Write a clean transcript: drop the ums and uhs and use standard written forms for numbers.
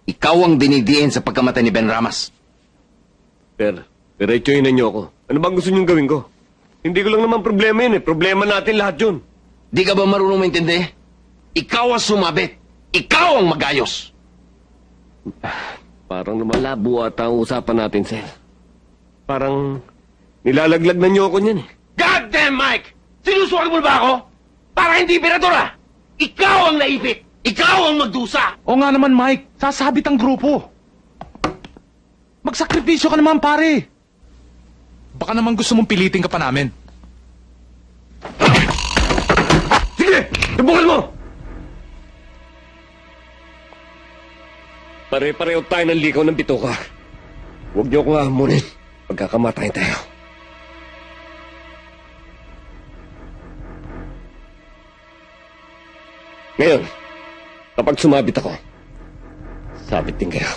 Ikaw ang dinidiin sa pagkamatay ni Ben Ramas. Diretsoyin na niyo ako. Ano bang gusto niyong gawin ko? Hindi ko lang naman problema yun eh. Problema natin lahat yun. Di ka ba marunong maintindi? Ikaw ang sumabit. Ikaw ang magayos. Parang lumalabo ata ang usapan natin, Sel. Parang nilalaglag na niyo ako niyan eh. God damn, Mike! Sinusuwag mo ba ako? Para hindi piradora! Ikaw ang naipit! Ikaw ang magdusa! O nga naman, Mike. Sasabit ang grupo. Magsakripisyo ka naman, pare. Baka naman gusto mong pilitin ka pa namin. Sige! Subukan mo! Pare-pareho tayo ng likaw ng bituka. Huwag niyo akong hamunin. Pagkakamatay tayo. Ngayon, kapag sumabit ako, sabit din kayo.